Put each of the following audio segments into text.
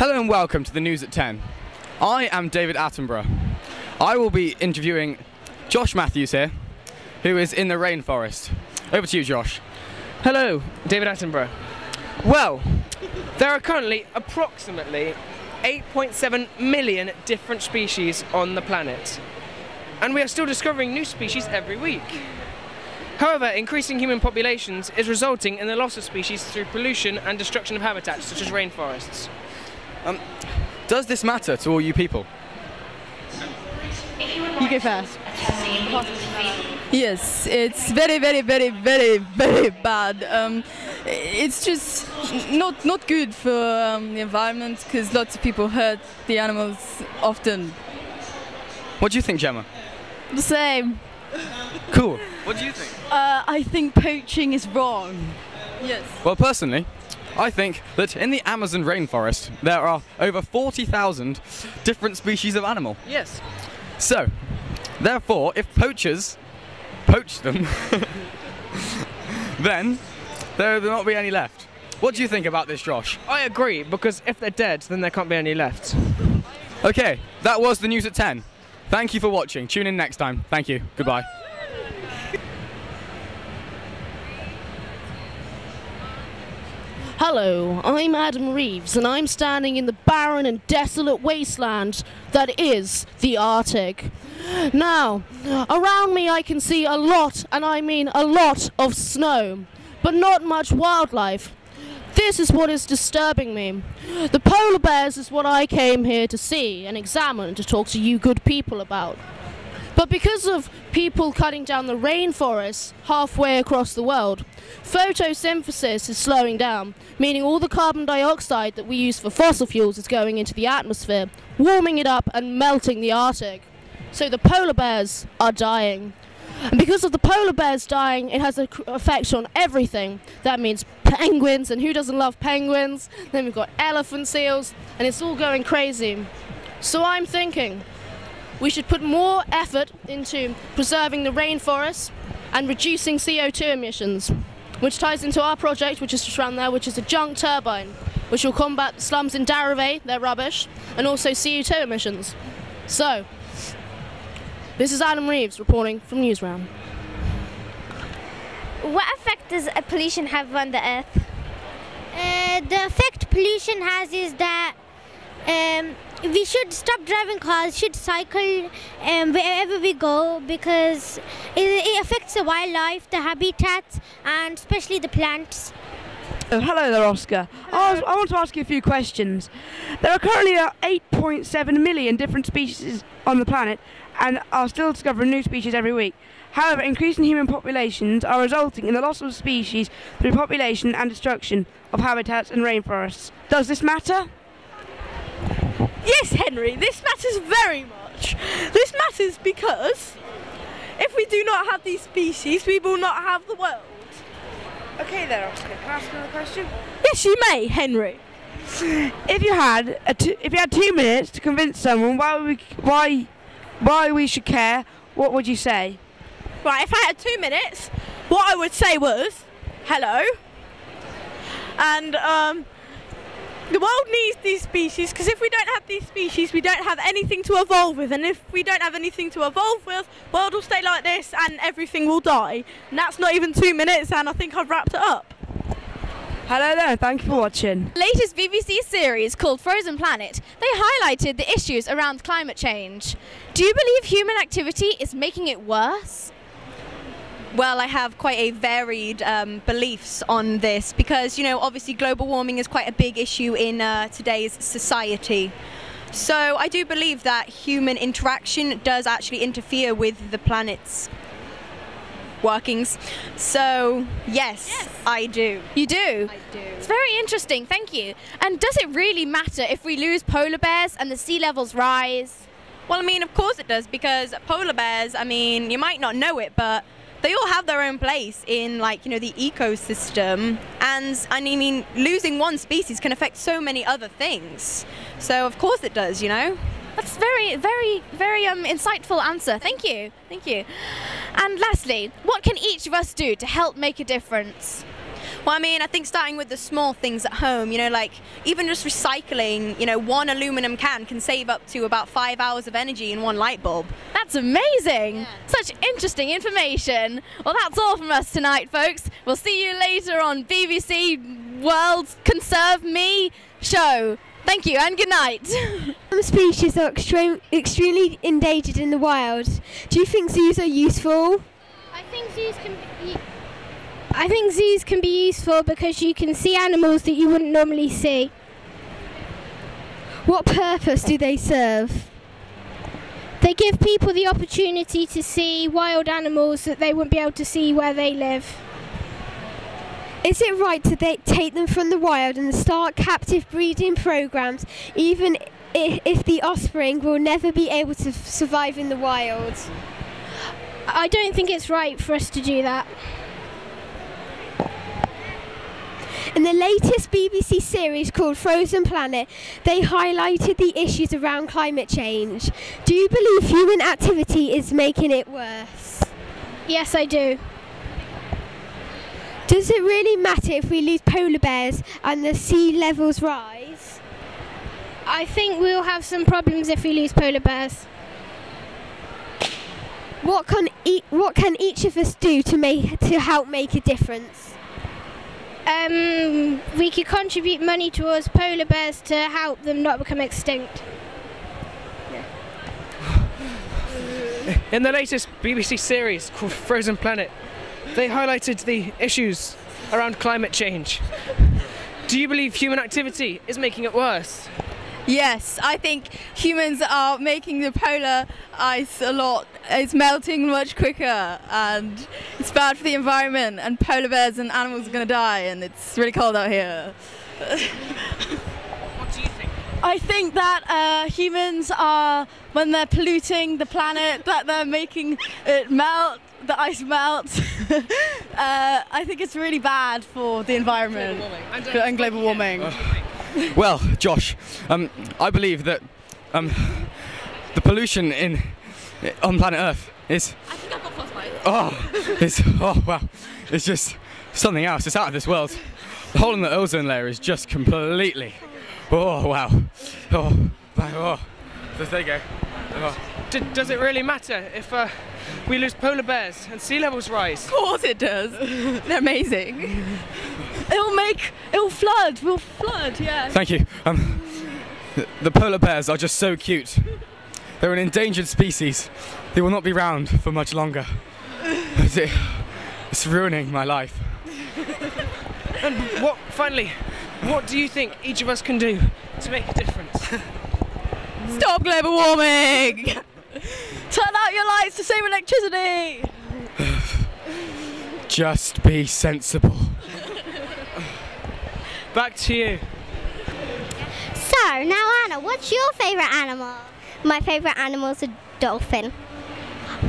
Hello and welcome to the News at 10. I am David Attenborough. I will be interviewing Josh Matthews here, who is in the rainforest. Over to you, Josh. Hello, David Attenborough. Well, there are currently approximately 8.7 million different species on the planet, and we are still discovering new species every week. However, increasing human populations is resulting in the loss of species through pollution and destruction of habitats such as rainforests. Does this matter to all you people? You go first. Yes, it's very bad. It's just not good for the environment because lots of people hurt the animals often. What do you think, Gemma? The same. Cool. What do you think? I think poaching is wrong. Yes. Well, personally, I think that in the Amazon rainforest there are over 40,000 different species of animal. Yes. So, therefore, if poachers poach them, then there will not be any left. What do you think about this, Josh? I agree, because if they're dead, then there can't be any left. Okay, that was the News at 10. Thank you for watching. Tune in next time. Thank you. Goodbye. Hello, I'm Adam Reeves, and I'm standing in the barren and desolate wasteland that is the Arctic. Now, around me I can see a lot, and I mean a lot, of snow, but not much wildlife. This is what is disturbing me. The polar bears is what I came here to see and examine and to talk to you good people about. But because of people cutting down the rainforests halfway across the world, photosynthesis is slowing down, meaning all the carbon dioxide that we use for fossil fuels is going into the atmosphere, warming it up and melting the Arctic. So the polar bears are dying. And because of the polar bears dying, it has an effect on everything. That means penguins, and who doesn't love penguins? Then we've got elephant seals, and it's all going crazy. So I'm thinking we should put more effort into preserving the rainforests and reducing CO2 emissions, which ties into our project, which is just around there, which is a junk turbine, which will combat slums in Darroway, their rubbish, and also CO2 emissions. So, this is Adam Reeves reporting from Newsround. What effect does pollution have on the earth? The effect pollution has is that we should stop driving cars, should cycle wherever we go, because it affects the wildlife, the habitats, and especially the plants. Hello there, Oscar. I want to ask you a few questions. There are currently 8.7 million different species on the planet and are still discovering new species every week. However, increasing human populations are resulting in the loss of species through population and destruction of habitats and rainforests. Does this matter? Yes, Henry, this matters very much. This matters because if we do not have these species, we will not have the world. Okay there, Oscar. Can I ask another question? Yes, you may, Henry. If you had 2 minutes to convince someone why we should care, what would you say? Right, if I had 2 minutes, what I would say was, hello. And the world needs these species, because if we don't have these species, we don't have anything to evolve with. And if we don't have anything to evolve with, the world will stay like this and everything will die. And that's not even 2 minutes, and I think I've wrapped it up. Hello there, thank you for watching. Latest BBC series called Frozen Planet, they highlighted the issues around climate change. Do you believe human activity is making it worse? Well, I have quite a varied beliefs on this because, you know, obviously global warming is quite a big issue in today's society. So I do believe that human interaction does actually interfere with the planet's workings. So, yes, I do. You do? I do. It's very interesting, thank you. And does it really matter if we lose polar bears and the sea levels rise? Well, I mean, of course it does, because polar bears, I mean, you might not know it, but they all have their own place in, like, you know, the ecosystem. And I mean, losing one species can affect so many other things. So, of course it does, you know. That's very insightful answer. Thank you. Thank you. And lastly, what can each of us do to help make a difference? Well, I mean, I think starting with the small things at home, you know, like even just recycling, you know, one aluminum can save up to about 5 hours of energy in one light bulb. That's amazing! Yeah. Such interesting information. Well, that's all from us tonight, folks. We'll see you later on BBC World's Conserve Me show. Thank you and good night. Some species are extremely endangered in the wild. Do you think zoos are useful? I think zoos can be useful because you can see animals that you wouldn't normally see. What purpose do they serve? They give people the opportunity to see wild animals that they wouldn't be able to see where they live. Is it right to take them from the wild and start captive breeding programs, even if the offspring will never be able to survive in the wild? I don't think it's right for us to do that. In the latest BBC series called Frozen Planet, they highlighted the issues around climate change. Do you believe human activity is making it worse? Yes, I do. Does it really matter if we lose polar bears and the sea levels rise? I think we'll have some problems if we lose polar bears. What can each of us do to help make a difference? We could contribute money towards polar bears to help them not become extinct. Yeah. In the latest BBC series called Frozen Planet, they highlighted the issues around climate change. Do you believe human activity is making it worse? Yes, I think humans are making the polar ice it's melting much quicker, and it's bad for the environment, and polar bears and animals are going to die, and it's really cold out here. What do you think? I think that humans are, when they're polluting the planet, that they're making it melt, the ice melts. I think it's really bad for the environment and global warming. Well, Josh, I believe that the pollution on planet Earth is. I think I've got frostbite. Wow, it's just something else. It's out of this world. The hole in the ozone layer is just completely. Oh wow. So there you go. Does it really matter if we lose polar bears and sea levels rise? Of course it does. They're amazing. It'll flood. We'll flood. Yeah. Thank you. The polar bears are just so cute. They're an endangered species. They will not be round for much longer. It's ruining my life. And finally, what do you think each of us can do to make a difference? Stop global warming! Turn out your lights to save electricity! Just be sensible. Back to you. So, now Anna, what's your favourite animal? My favourite animal is a dolphin.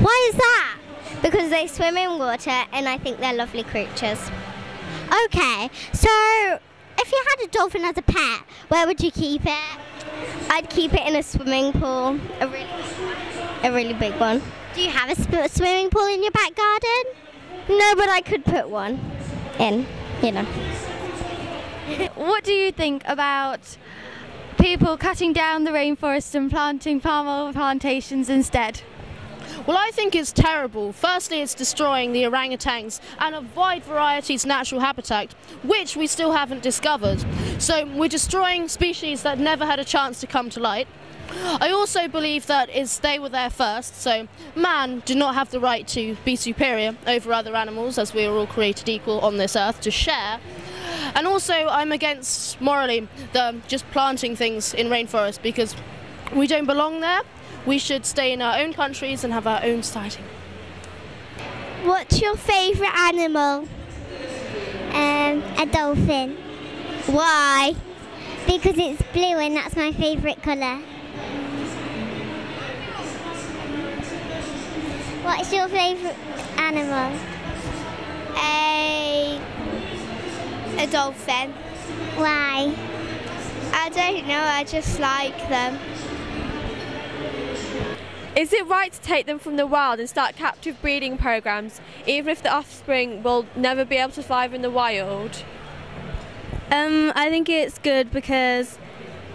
Why is that? Because they swim in water and I think they're lovely creatures. Okay, so if you had a dolphin as a pet, where would you keep it? I'd keep it in a swimming pool, a really big one. Do you have a swimming pool in your back garden? No, but I could put one in, you know. What do you think about people cutting down the rainforest and planting palm oil plantations instead? Well, I think it's terrible. Firstly, it's destroying the orangutans and a wide variety's natural habitat, which we still haven't discovered. So we're destroying species that never had a chance to come to light. I also believe that they were there first, so man did not have the right to be superior over other animals, as we are all created equal on this earth to share. And also I'm against, morally, just planting things in rainforests, because we don't belong there. We should stay in our own countries and have our own society. What's your favourite animal? A dolphin. Why? Because it's blue and that's my favourite colour. What's your favourite animal? A dolphin. Why? I don't know, I just like them. Is it right to take them from the wild and start captive breeding programs, even if the offspring will never be able to survive in the wild? I think it's good because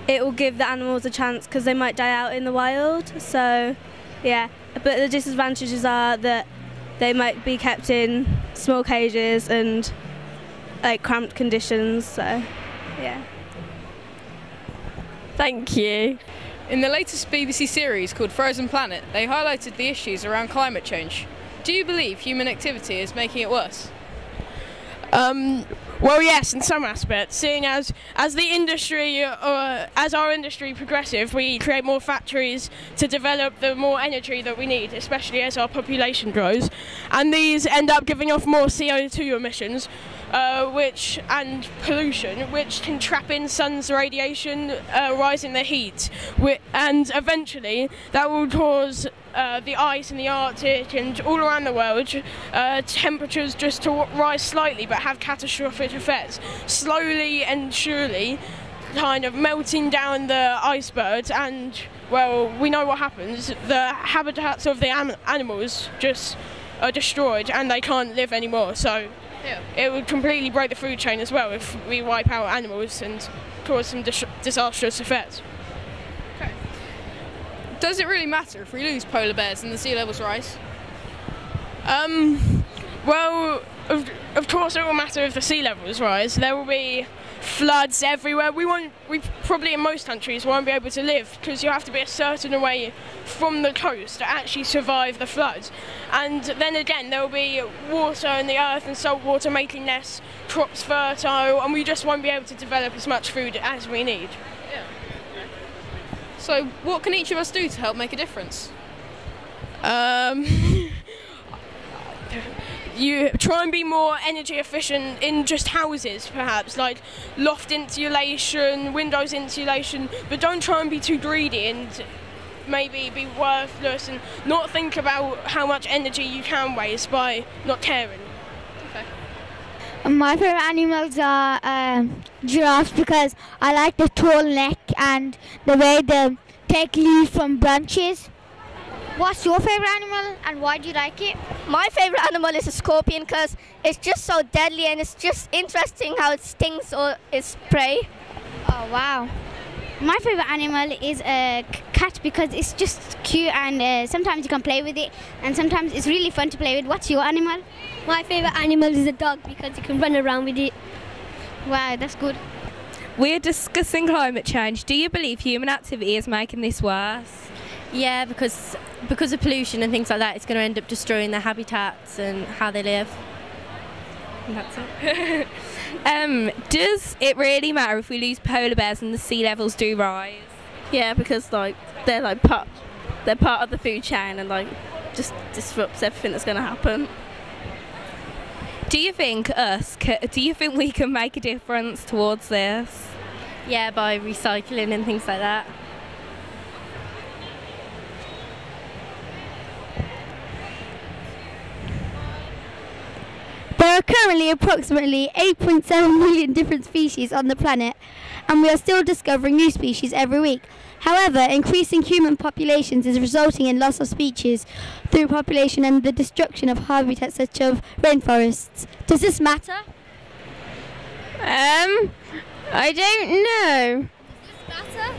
it will give the animals a chance because they might die out in the wild. So, yeah. But the disadvantages are that they might be kept in small cages and like cramped conditions. So, yeah. Thank you. In the latest BBC series called Frozen Planet, they highlighted the issues around climate change. Do you believe human activity is making it worse? Well, yes, in some aspects, seeing as the industry, as our industry progressive, we create more factories to develop the more energy that we need, especially as our population grows, and these end up giving off more CO2 emissions, and pollution, which can trap in sun's radiation, rising the heat, and eventually that will cause the ice in the Arctic and all around the world, temperatures just to rise slightly but have catastrophic effects, slowly and surely kind of melting down the icebergs, and well, we know what happens. The habitats of the animals just are destroyed and they can't live anymore, so it would completely break the food chain as well if we wipe out animals and cause some disastrous effects. Does it really matter if we lose polar bears and the sea levels rise? Well, of course it will matter if the sea levels rise. There will be floods everywhere. We probably in most countries won't be able to live because you have to be a certain away from the coast to actually survive the floods. And then again, there will be water in the earth and salt water making less crops fertile, and we just won't be able to develop as much food as we need. So what can each of us do to help make a difference? You try and be more energy efficient in just houses, perhaps, like loft insulation, windows insulation, but don't try and be too greedy and maybe be worthless and not think about how much energy you can waste by not caring. My favourite animals are giraffes because I like the tall neck and the way they take leaves from branches. What's your favourite animal and why do you like it? My favourite animal is a scorpion because it's just so deadly and it's just interesting how it stings or its prey. Oh wow. My favourite animal is a cat because it's just cute and sometimes you can play with it and sometimes it's really fun to play with. What's your animal? My favourite animal is a dog because you can run around with it. Wow, that's good. We're discussing climate change. Do you believe human activity is making this worse? Yeah, because of pollution and things like that, it's going to end up destroying their habitats and how they live. And that's it. Does it really matter if we lose polar bears and the sea levels do rise? Yeah, because they're part of the food chain and just disrupts everything that's going to happen. Do you think we can make a difference towards this? Yeah, by recycling and things like that. There are currently approximately 8.7 million different species on the planet, and we are still discovering new species every week. However, increasing human populations is resulting in loss of species through population and the destruction of habitats such as rainforests. Does this matter? I don't know. Does this matter?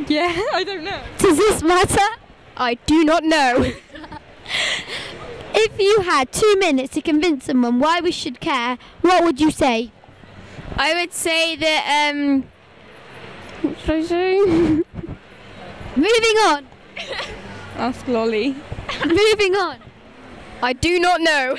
Yeah, I don't know. Does this matter? I do not know. If you had 2 minutes to convince someone why we should care, what would you say? I would say that, what should I say? Moving on. Ask Lolly. Moving on. I do not know.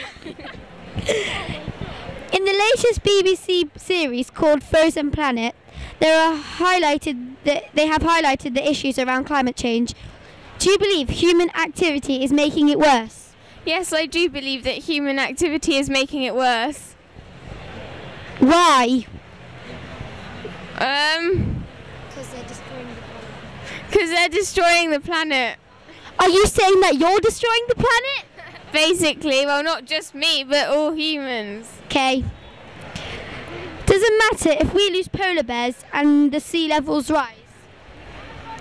In the latest BBC series called Frozen Planet, they have highlighted the issues around climate change. Do you believe human activity is making it worse? Yes, I do believe that human activity is making it worse. Why? Because they're destroying the planet. Because they're destroying the planet. Are you saying that you're destroying the planet? Basically, well, not just me, but all humans. Okay. Does it matter if we lose polar bears and the sea levels rise?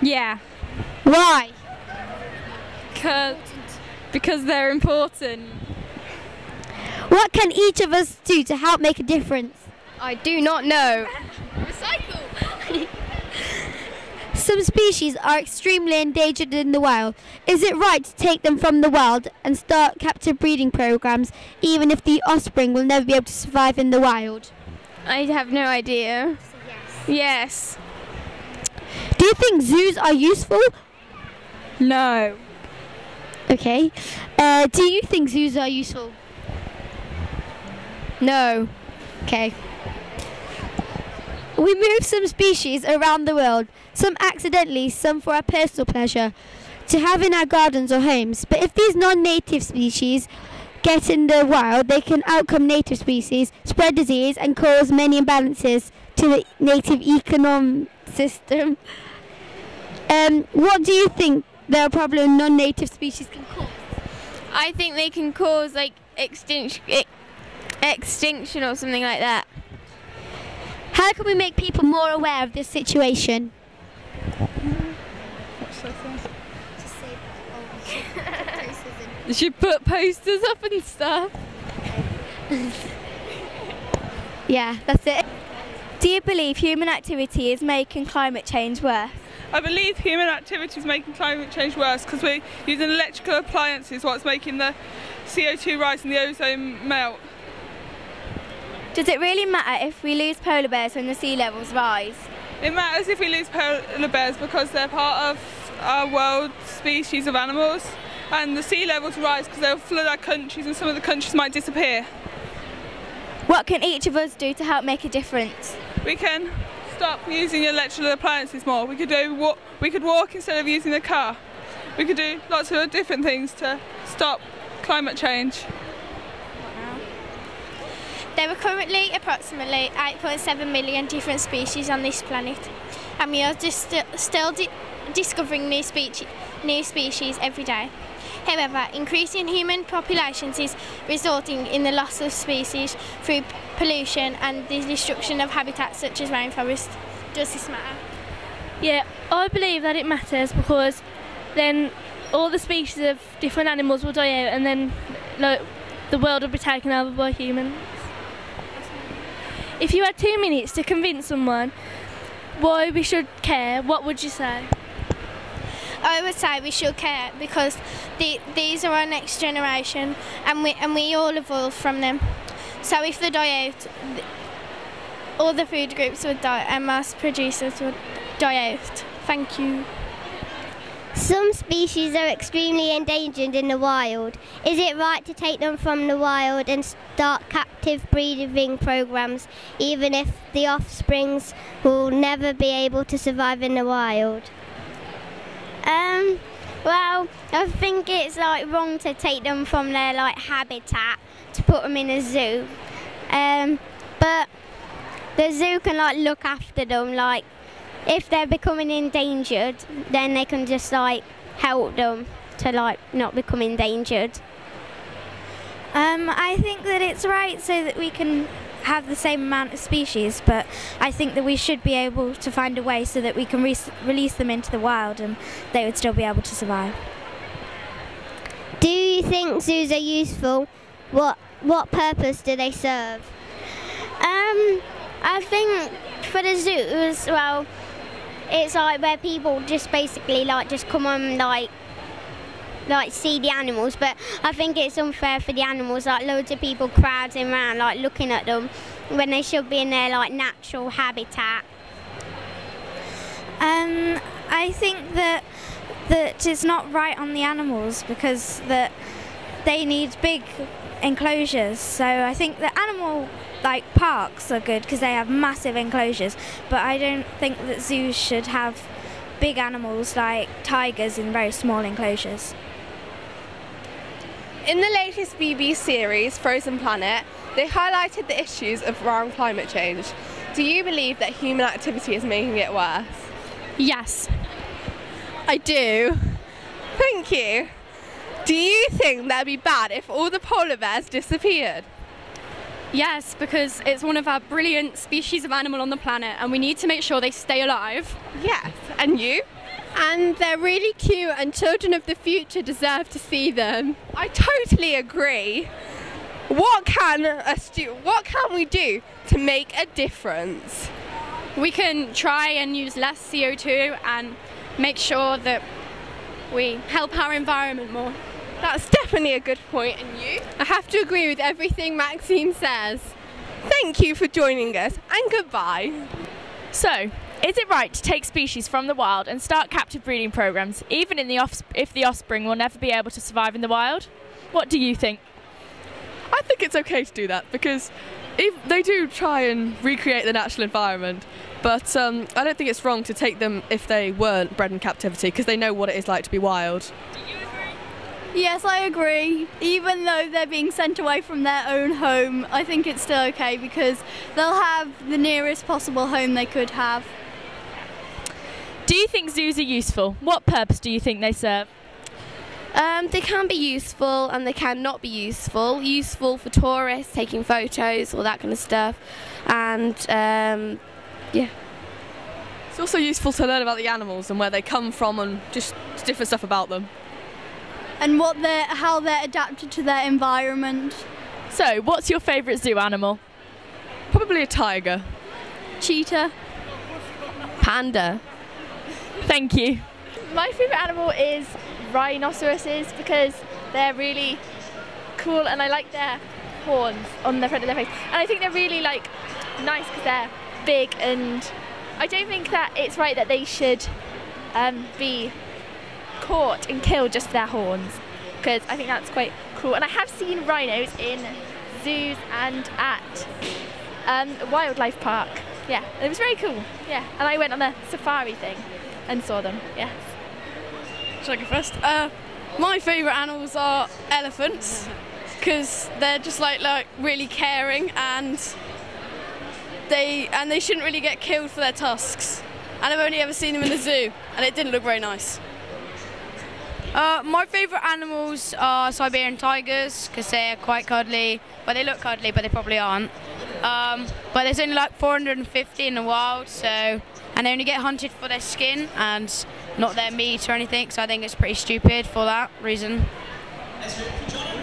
Yeah. Why? Because they're important. What can each of us do to help make a difference? I do not know. Recycle! Some species are extremely endangered in the wild. Is it right to take them from the wild and start captive breeding programs, even if the offspring will never be able to survive in the wild? I have no idea. Yes. Do you think zoos are useful? No. Okay. Do you think zoos are useful? No. Okay. We move some species around the world, some accidentally, some for our personal pleasure, to have in our gardens or homes. But if these non-native species get in the wild, they can outcome native species, spread disease, and cause many imbalances to the native ecosystem. What do you think the problem non-native species can cause? I think they can cause like extinction or something like that. How can we make people more aware of this situation? You should put posters up and stuff. Yeah, that's it. Do you believe human activity is making climate change worse? I believe human activity is making climate change worse because we're using electrical appliances, what's making the CO2 rise and the ozone melt. Does it really matter if we lose polar bears when the sea levels rise? It matters if we lose polar bears because they're part of our world species of animals, and the sea levels rise because they'll flood our countries and some of the countries might disappear. What can each of us do to help make a difference? We can stop using electrical appliances more. We could walk instead of using a car. We could do lots of different things to stop climate change. There are currently approximately 8.7 million different species on this planet, and we are just still discovering new species every day. However, increasing human populations is resulting in the loss of species through pollution and the destruction of habitats such as rainforests. Does this matter? Yeah, I believe that it matters because then all the species of different animals will die out and then the world will be taken over by humans. If you had 2 minutes to convince someone why we should care, what would you say? I would say we should care because these are our next generation, and we all evolve from them. So if they die out, all the food groups would die and most producers would die out. Thank you. Some species are extremely endangered in the wild. Is it right to take them from the wild and start captive breeding programs, even if the offsprings will never be able to survive in the wild? Well, I think it's wrong to take them from their habitat to put them in a zoo. But the zoo can look after them. If they're becoming endangered, then they can just help them to not become endangered. I think that it's right so that we can have the same amount of species, but I think that we should be able to find a way so that we can release them into the wild and they would still be able to survive. Do you think zoos are useful? What purpose do they serve? I think for the zoos, well, it's where people just basically just come on see the animals, but I think it's unfair for the animals, loads of people crowding around looking at them when they should be in their natural habitat. I think that it's not right on the animals because that they need big enclosures, so I think the animal parks are good because they have massive enclosures, but I don't think that zoos should have big animals like tigers in very small enclosures. In the latest BBC series, Frozen Planet, they highlighted the issues around climate change. Do you believe that human activity is making it worse? Yes, I do. Thank you. Do you think that'd be bad if all the polar bears disappeared? Yes, because it's one of our brilliant species of animal on the planet and we need to make sure they stay alive. Yes, and you? And they're really cute, and children of the future deserve to see them. I totally agree. What can we do to make a difference? We can try and use less CO2 and make sure that we help our environment more. That's definitely a good point. And you? I have to agree with everything Maxine says. Thank you for joining us, and goodbye. So, is it right to take species from the wild and start captive breeding programs, even if the offspring will never be able to survive in the wild? What do you think? I think it's okay to do that because they do try and recreate the natural environment, but I don't think it's wrong to take them if they weren't bred in captivity because they know what it is like to be wild. Yes, I agree. Even though they're being sent away from their own home, I think it's still okay because they'll have the nearest possible home they could have. Do you think zoos are useful? What purpose do you think they serve? They can be useful and they can not be useful. Useful for tourists, taking photos, all that kind of stuff. And yeah. It's also useful to learn about the animals and where they come from and just different stuff about them. And how they're adapted to their environment. So, what's your favourite zoo animal? Probably a tiger. Cheetah. Panda. Thank you. My favourite animal is rhinoceroses because they're really cool and I like their horns on the front of their face. And I think they're really like nice because they're big, and I don't think that it's right that they should be caught and killed just for their horns, because I think that's quite cool. And I have seen rhinos in zoos and at a wildlife park. Yeah, it was very cool. Yeah, and I went on a safari thing and saw them. Yes. Shall I go first? My favourite animals are elephants because they're just like really caring, and they shouldn't really get killed for their tusks. And I've only ever seen them in the zoo, and it didn't look very nice. My favourite animals are Siberian tigers because they're quite cuddly, but they look cuddly, but they probably aren't. But there's only like 450 in the wild, and they only get hunted for their skin and not their meat or anything, so I think it's pretty stupid for that reason.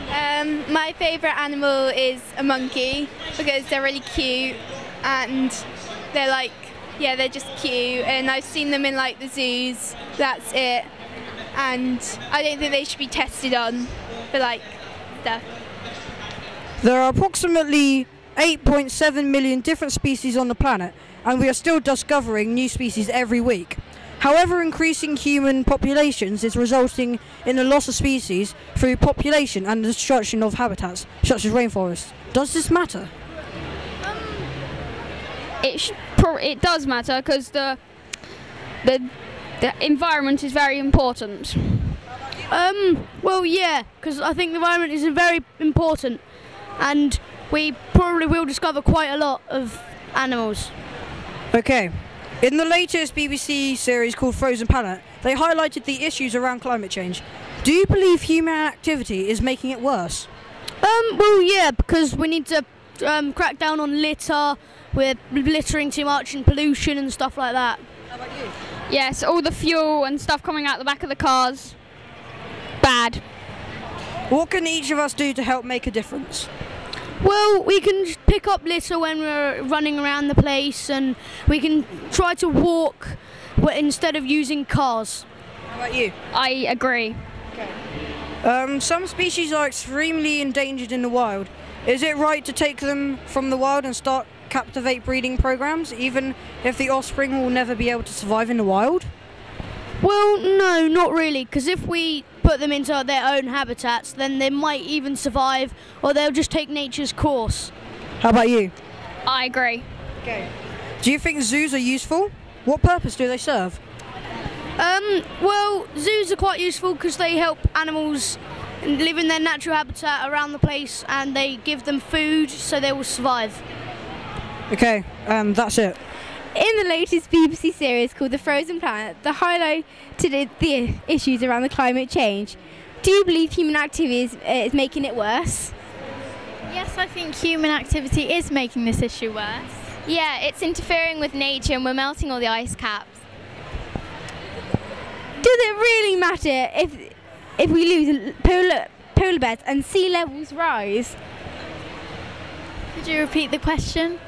My favourite animal is a monkey because they're really cute and they're they're just cute, and I've seen them in like the zoos, that's it. And I don't think they should be tested on for stuff. There are approximately 8.7 million different species on the planet, and we are still discovering new species every week. However, increasing human populations is resulting in the loss of species through population and the destruction of habitats, such as rainforests. Does this matter? It does matter because the environment is very important. Well, yeah, because I think the environment is very important, and we probably will discover quite a lot of animals. Okay. In the latest BBC series called Frozen Planet, they highlighted the issues around climate change. Do you believe human activity is making it worse? Well, yeah, because we need to crack down on litter. We're littering too much and pollution and stuff like that. How about you? Yes, all the fuel and stuff coming out the back of the cars. Bad. What can each of us do to help make a difference? Well, we can pick up litter when we're running around the place, and we can try to walk instead of using cars. How about you? I agree. Okay. Some species are extremely endangered in the wild. Is it right to take them from the wild and start captivate breeding programs, even if the offspring will never be able to survive in the wild? Well, no, not really, because if we put them into their own habitats, then they might even survive, or they'll just take nature's course. How about you? I agree. Okay. Do you think zoos are useful? What purpose do they serve? Well, zoos are quite useful because they help animals live in their natural habitat around the place, and they give them food so they will survive. Okay, that's it. In the latest BBC series called The Frozen Planet, they highlighted the issues around the climate change. Do you believe human activity is making it worse? Yes, I think human activity is making this issue worse. Yeah, it's interfering with nature and we're melting all the ice caps. Does it really matter if we lose polar bears and sea levels rise? Could you repeat the question?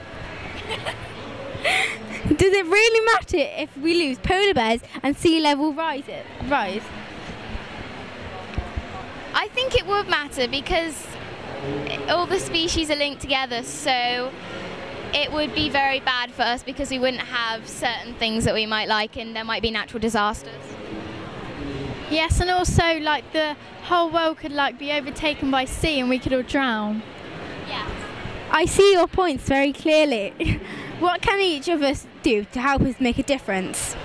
Does it really matter if we lose polar bears and sea level rise? I think it would matter because all the species are linked together, so it would be very bad for us because we wouldn't have certain things that we might like and there might be natural disasters. Yes, and also like the whole world could like be overtaken by sea and we could all drown. Yeah. I see your points very clearly. What can each of us do to help us make a difference?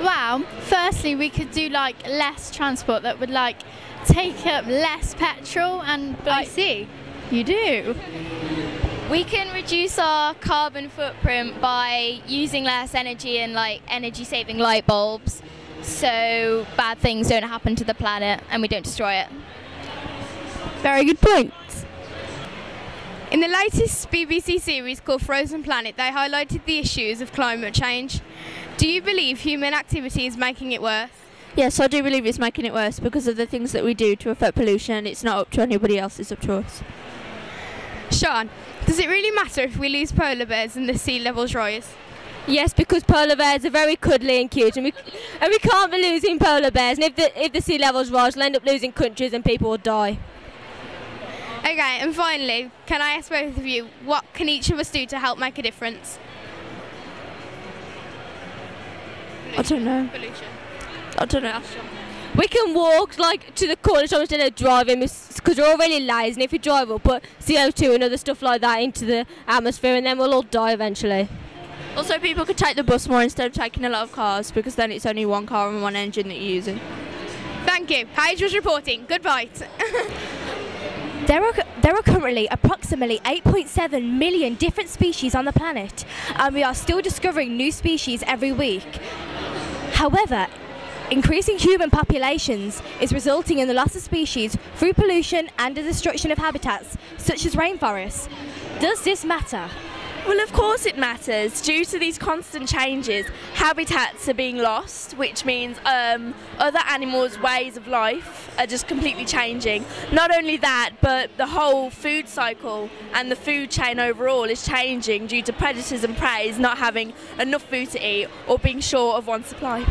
Well, firstly we could do like less transport that would like take up less petrol and like, I see. You do. We can reduce our carbon footprint by using less energy and like energy saving light bulbs so bad things don't happen to the planet and we don't destroy it. Very good point. In the latest BBC series called Frozen Planet, they highlighted the issues of climate change. Do you believe human activity is making it worse? Yes, I do believe it's making it worse because of the things that we do to affect pollution. It's not up to anybody else, it's up to us. Sean, does it really matter if we lose polar bears and the sea levels rise? Yes, because polar bears are very cuddly and cute, and we can't be losing polar bears. And if the sea levels rise, we'll end up losing countries and people will die. Okay, and finally, can I ask both of you, what can each of us do to help make a difference? I don't know. Pollution. I don't know. We can walk like to the corner shop instead of driving because we're all really lazy, and if we drive we'll put CO2 and other stuff like that into the atmosphere and then we'll all die eventually. Also, people could take the bus more instead of taking a lot of cars because then it's only one car and one engine that you're using. Thank you. Paige was reporting. Goodbye. There are currently approximately 8.7 million different species on the planet, and we are still discovering new species every week. However, increasing human populations is resulting in the loss of species through pollution and the destruction of habitats, such as rainforests. Does this matter? Well, of course it matters. Due to these constant changes, habitats are being lost, which means other animals' ways of life are just completely changing. Not only that, but the whole food cycle and the food chain overall is changing due to predators and prey not having enough food to eat or being short of one supply.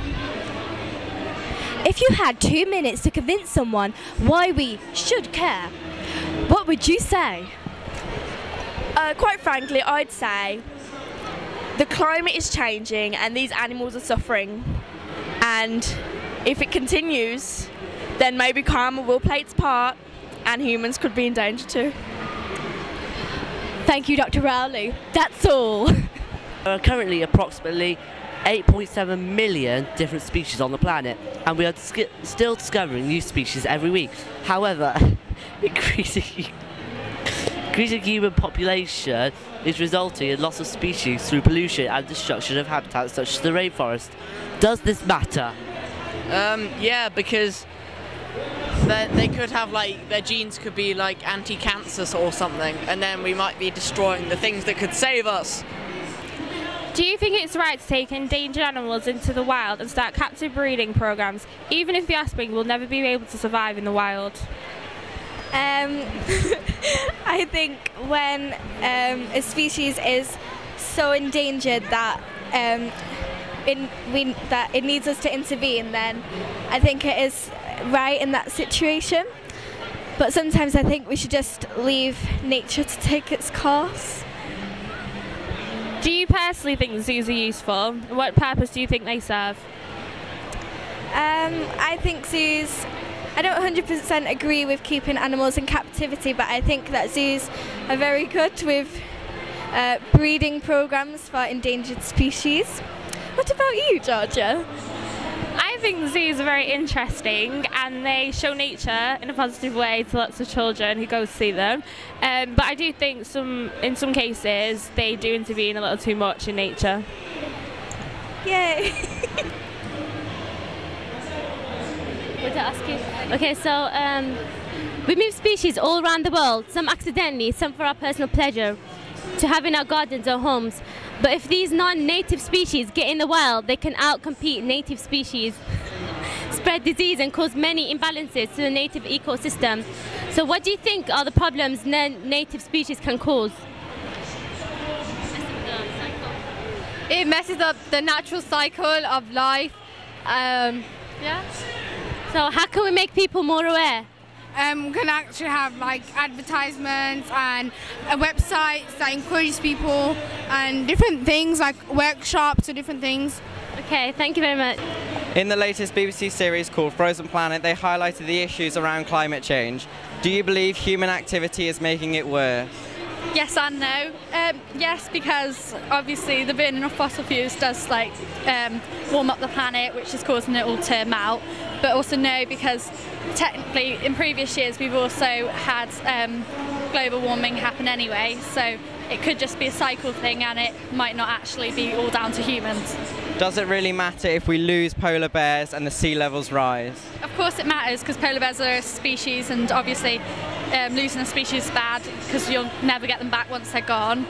If you had 2 minutes to convince someone why we should care, what would you say? Quite frankly, I'd say the climate is changing and these animals are suffering, and if it continues then maybe karma will play its part and humans could be in danger too. Thank you, Dr. Rowley. That's all. There are currently approximately 8.7 million different species on the planet, and we are still discovering new species every week. However, increasing human population is resulting in loss of species through pollution and destruction of habitats such as the rainforest. Does this matter? Yeah, because they could have like their genes could be like anti-cancer or something, and then we might be destroying the things that could save us. Do you think it's right to take endangered animals into the wild and start captive breeding programs, even if the offspring will never be able to survive in the wild? I think when a species is so endangered that it needs us to intervene, then I think it is right in that situation. But sometimes I think we should just leave nature to take its course. Do you personally think zoos are useful? What purpose do you think they serve? I think zoos, I don't 100% agree with keeping animals in captivity, but I think that zoos are very good with breeding programs for endangered species. What about you, Georgia? I think zoos are very interesting and they show nature in a positive way to lots of children who go to see them. But I do think in some cases they do intervene a little too much in nature. Yay! What to ask you? Okay, so we move species all around the world, some accidentally, some for our personal pleasure, to have in our gardens or homes. But if these non-native species get in the wild, they can outcompete native species, spread disease and cause many imbalances to the native ecosystem. So what do you think are the problems native species can cause? It messes up the natural cycle of life. Yeah. So how can we make people more aware? We can actually have like advertisements and websites that encourage people and different things like workshops or different things. Okay, thank you very much. In the latest BBC series called Frozen Planet, they highlighted the issues around climate change. Do you believe human activity is making it worse? Yes and no. Yes, because obviously the burning of fossil fuels does warm up the planet, which is causing it all to melt. But also no, because technically in previous years we've also had global warming happen anyway, so it could just be a cycle thing and it might not actually be all down to humans. Does it really matter if we lose polar bears and the sea levels rise? Of course it matters, because polar bears are a species, and obviously losing a species is bad because you'll never get them back once they're gone.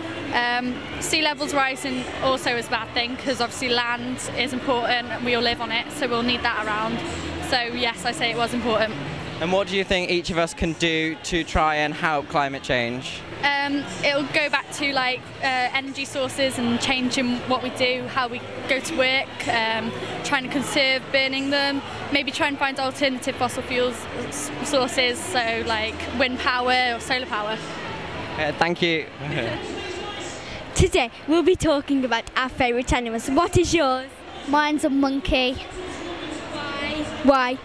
Sea levels rising also is a bad thing, because obviously land is important and we all live on it, so we'll need that around. So yes, I say it was important. And what do you think each of us can do to try and help climate change? It'll go back to energy sources and changing what we do, how we go to work, trying to conserve burning them, maybe try and find alternative fossil fuels sources, so like wind power or solar power. Thank you. Today we'll be talking about our favourite animals. What is yours? Mine's a monkey. Why?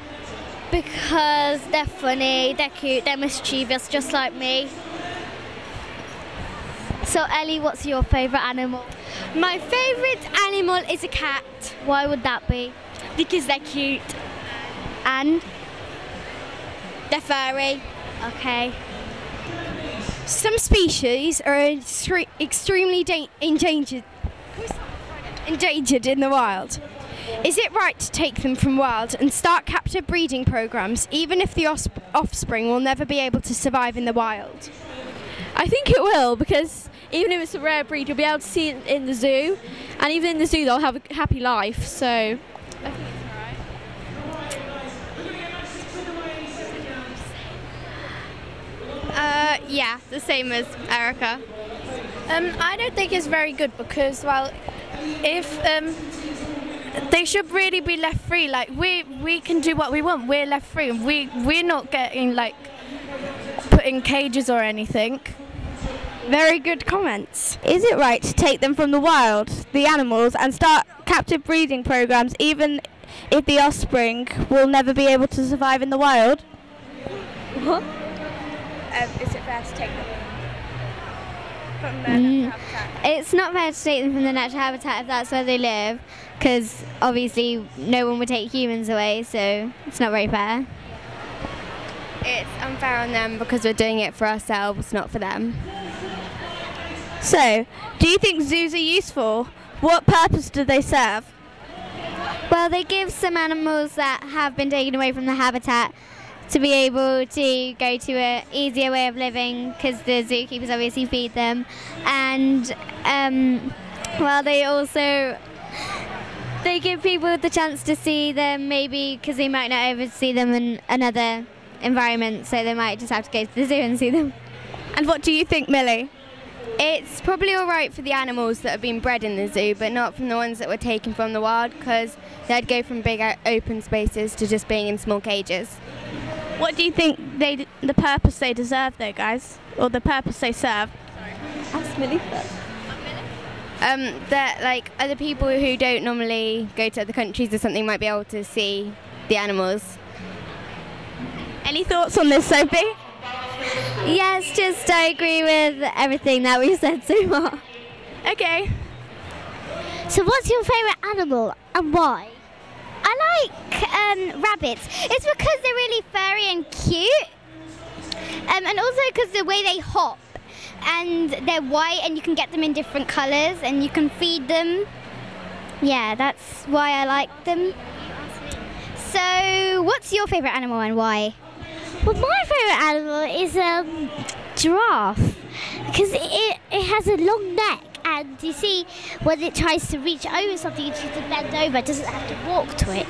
Because they're funny, they're cute, they're mischievous, just like me. So Ellie, what's your favourite animal? My favourite animal is a cat. Why would that be? Because they're cute. And? They're furry. Okay. Some species are extremely endangered in the wild. Is it right to take them from wild and start captive breeding programs, even if the offspring will never be able to survive in the wild? I think it will, because even if it's a rare breed, you'll be able to see it in the zoo, and even in the zoo they'll have a happy life, so I think it's alright. Yeah, the same as Erica. I don't think it's very good, because, well, if they should really be left free. Like we can do what we want. We're left free, and we're not getting put in cages or anything. Very good comments. Is it right to take them from the wild, the animals, and start captive breeding programs, even if the offspring will never be able to survive in the wild? What? Is it fair to take them from their natural habitat? It's not fair to take them from the natural habitat if that's where they live, because obviously no one would take humans away, so it's not very fair. It's unfair on them because we're doing it for ourselves, not for them. So, do you think zoos are useful? What purpose do they serve? Well, they give some animals that have been taken away from the habitat to be able to go to an easier way of living, because the zookeepers obviously feed them. And, well, they give people the chance to see them, maybe because they might not ever see them in another environment, so they might just have to go to the zoo and see them. And what do you think, Millie? It's probably all right for the animals that have been bred in the zoo, but not from the ones that were taken from the wild, because they'd go from big open spaces to just being in small cages. What do you think the purpose they deserve, though, guys, or the purpose they serve? Ask Millie first. That other people who don't normally go to other countries or something might be able to see the animals. Any thoughts on this, Sophie? Yes, just I agree with everything that we said so far. Okay. So what's your favourite animal and why? I like rabbits. It's because they're really furry and cute. And also because the way they hop. And they're white, and you can get them in different colours, and you can feed them. Yeah, that's why I like them. So what's your favourite animal and why? Well, my favourite animal is a giraffe, because it has a long neck And you see, when it tries to reach over something, it tries to bend over. It doesn't have to walk to it.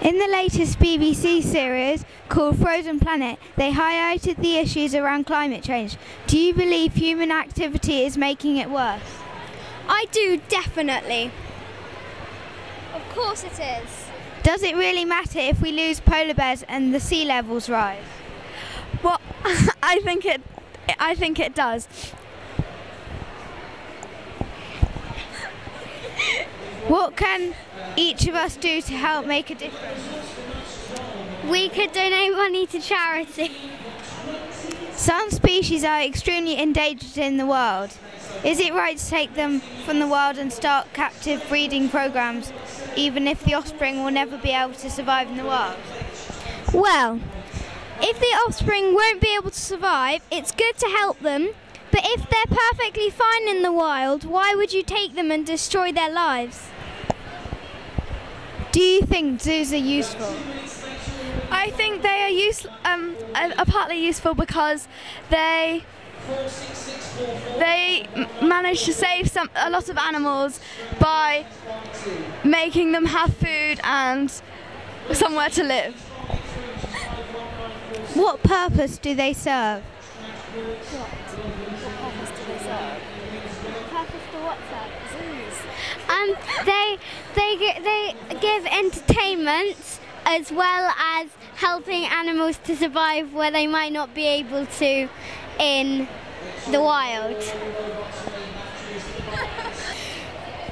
In the latest BBC series called Frozen Planet, they highlighted the issues around climate change. Do you believe human activity is making it worse? I do, definitely. Of course it is. Does it really matter if we lose polar bears and the sea levels rise? Well, I think it does. What can each of us do to help make a difference? We could donate money to charity. Some species are extremely endangered in the world. Is it right to take them from the wild and start captive breeding programs, even if the offspring will never be able to survive in the wild? Well, if the offspring won't be able to survive, it's good to help them. But if they're perfectly fine in the wild, why would you take them and destroy their lives? Do you think zoos are useful? I think they are partly useful because they manage to save a lot of animals by making them have food and somewhere to live. What purpose do they serve? What purpose do they serve? Purpose to what service? They give entertainment as well as helping animals to survive where they might not be able to in the wild.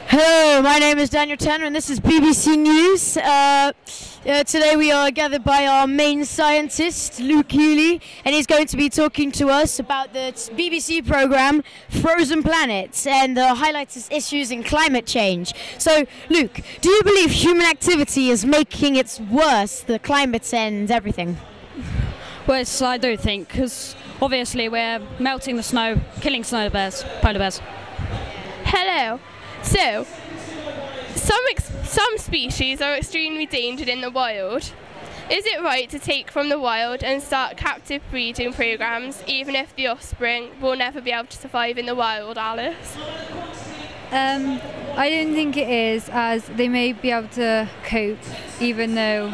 Hello, my name is Daniel Tanner and this is BBC News. Today we are gathered by our main scientist, Luke Healy, and he's going to be talking to us about the BBC programme Frozen Planet and the highlights issues in climate change. So, Luke, do you believe human activity is making it worse, the climate and everything? Well, yes, I do think, because obviously we're melting the snow, killing polar bears. Hello. So, some species are extremely endangered in the wild. Is it right to take from the wild and start captive breeding programs, even if the offspring will never be able to survive in the wild, Alice? I don't think it is, as they may be able to cope, even though...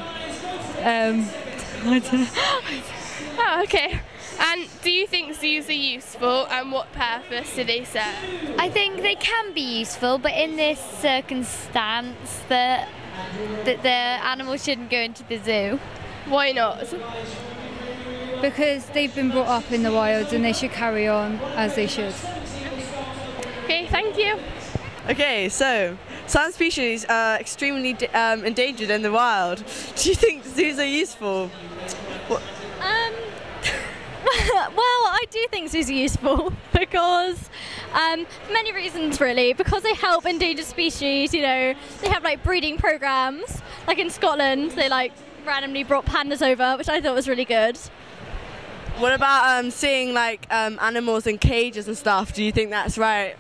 Oh, okay. And do you think zoos are useful, and what purpose do they serve? I think they can be useful, but in this circumstance that the animals shouldn't go into the zoo. Why not? Because they've been brought up in the wilds and they should carry on as they should. Okay, thank you. Okay, so some species are extremely endangered in the wild. Do you think zoos are useful? Well, I do think zoos are useful because, for many reasons really, because they help endangered species, you know, they have like breeding programs, like in Scotland, they like randomly brought pandas over, which I thought was really good. What about seeing like animals in cages and stuff? Do you think that's right?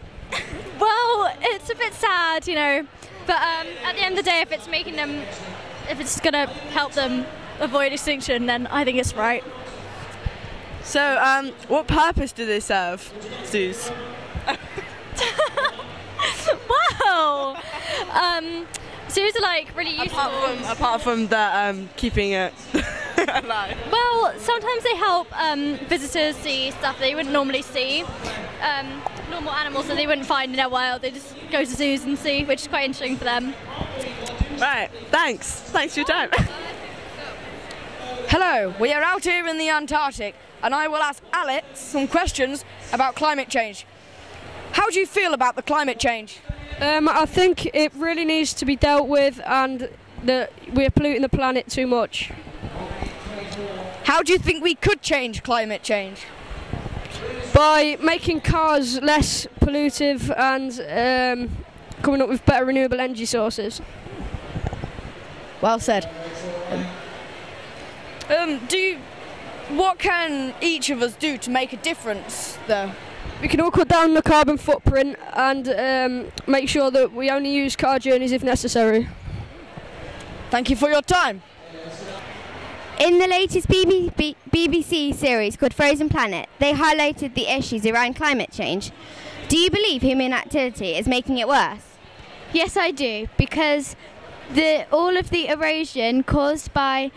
Well, it's a bit sad, you know, but at the end of the day, if it's it's gonna help them avoid extinction, then I think it's right. So, what purpose do they serve, zoos? Wow! Zoos are like really useful. Apart from the keeping it alive. Well, sometimes they help visitors see stuff they wouldn't normally see. Normal animals that they wouldn't find in their wild. They just go to zoos and see, which is quite interesting for them. Right, thanks. Thanks for your time. Hello, we are out here in the Antarctic and I will ask Alex some questions about climate change. How do you feel about the climate change? I think it really needs to be dealt with and that we're polluting the planet too much. How do you think we could change climate change? By making cars less pollutive and coming up with better renewable energy sources. Well said. What can each of us do to make a difference, though? We can all cut down the carbon footprint and make sure that we only use car journeys if necessary. Thank you for your time. In the latest BBC series called Frozen Planet, they highlighted the issues around climate change. Do you believe human activity is making it worse? Yes, I do, because all of the erosion caused by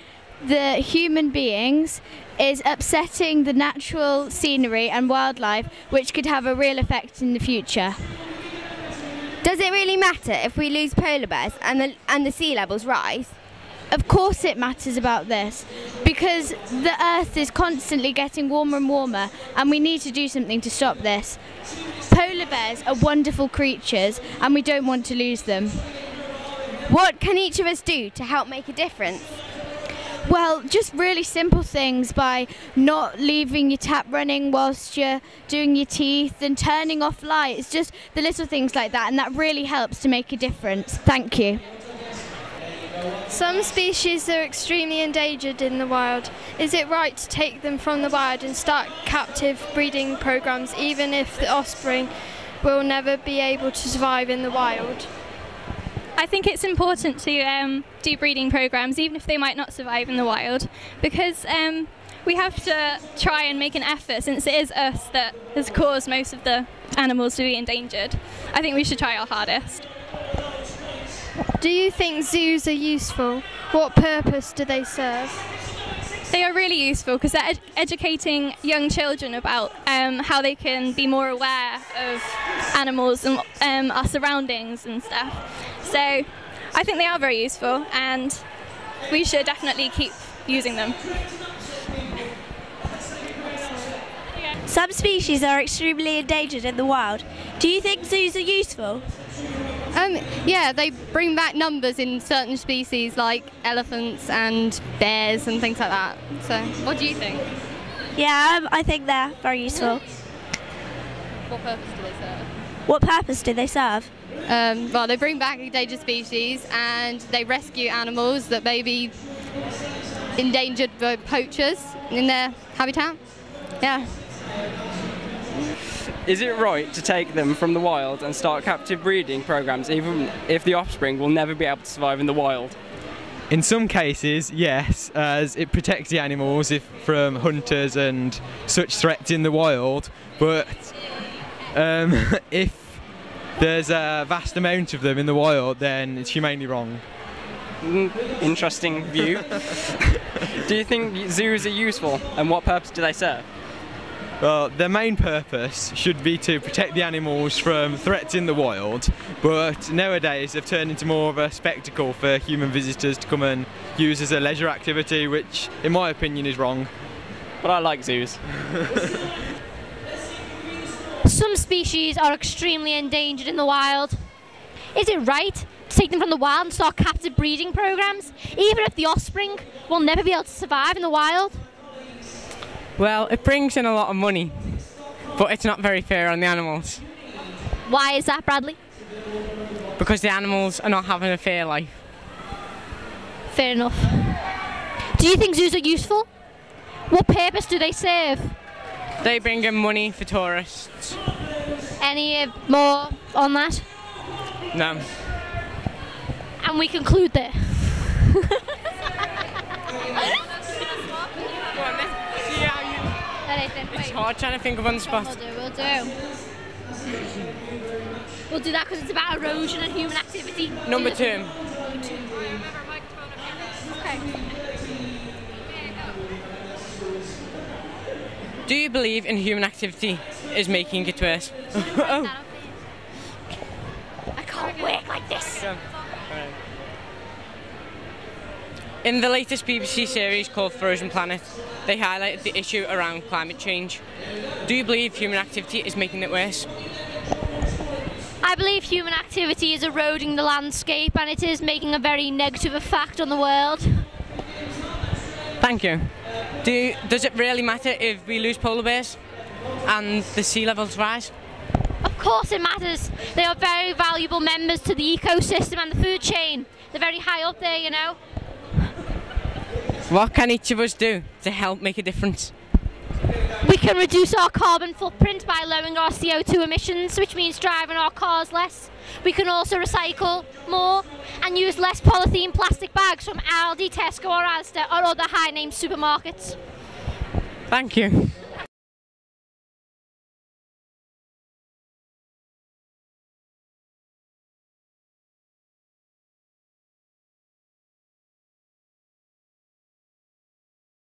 the human beings is upsetting the natural scenery and wildlife, which could have a real effect in the future. Does it really matter if we lose polar bears and the sea levels rise? Of course it matters about this, because the Earth is constantly getting warmer and warmer, and we need to do something to stop this. Polar bears are wonderful creatures, and we don't want to lose them. What can each of us do to help make a difference? Well, just really simple things, by not leaving your tap running whilst you're doing your teeth and turning off lights, just the little things like that, and that really helps to make a difference. Thank you. Some species are extremely endangered in the wild. Is it right to take them from the wild and start captive breeding programs, even if the offspring will never be able to survive in the wild? I think it's important to do breeding programs, even if they might not survive in the wild, because we have to try and make an effort, since it is us that has caused most of the animals to be endangered. I think we should try our hardest. Do you think zoos are useful? What purpose do they serve? They are really useful because they're educating young children about how they can be more aware of animals and our surroundings and stuff. So I think they are very useful, and we should definitely keep using them. Some species are extremely endangered in the wild. Do you think zoos are useful? Yeah, they bring back numbers in certain species like elephants and bears and things like that. So, what do you think? Yeah, I think they're very useful. What purpose do they serve? What purpose do they serve? Well, they bring back endangered species and they rescue animals that may be endangered by poachers in their habitat. Yeah. Is it right to take them from the wild and start captive breeding programs, even if the offspring will never be able to survive in the wild? In some cases, yes, as it protects the animals from hunters and such threats in the wild, but if there's a vast amount of them in the wild, then it's humanely wrong. Interesting view. Do you think zoos are useful, and what purpose do they serve? Well, their main purpose should be to protect the animals from threats in the wild, but nowadays they've turned into more of a spectacle for human visitors to come and use as a leisure activity, which in my opinion is wrong. But I like zoos. Some species are extremely endangered in the wild. Is it right to take them from the wild and start captive breeding programs, even if the offspring will never be able to survive in the wild? Well, it brings in a lot of money, but it's not very fair on the animals. Why is that, Bradley? Because the animals are not having a fair life. Fair enough. Do you think zoos are useful? What purpose do they serve? They bring in money for tourists. Any more on that? No. And we conclude there. It's hard trying to think of on the spot. We'll do that because it's about erosion and human activity. Number 2. Okay. Do you believe in human activity is making it worse? I can't work like this. In the latest BBC series called Frozen Planet, they highlighted the issue around climate change. Do you believe human activity is making it worse? I believe human activity is eroding the landscape, and it is making a very negative effect on the world. Thank you. Does it really matter if we lose polar bears and the sea levels rise? Of course it matters. They are very valuable members to the ecosystem and the food chain. They're very high up there, you know. What can each of us do to help make a difference? We can reduce our carbon footprint by lowering our CO2 emissions, which means driving our cars less. We can also recycle more and use less polythene plastic bags from Aldi, Tesco or Asda or other high-name supermarkets. Thank you.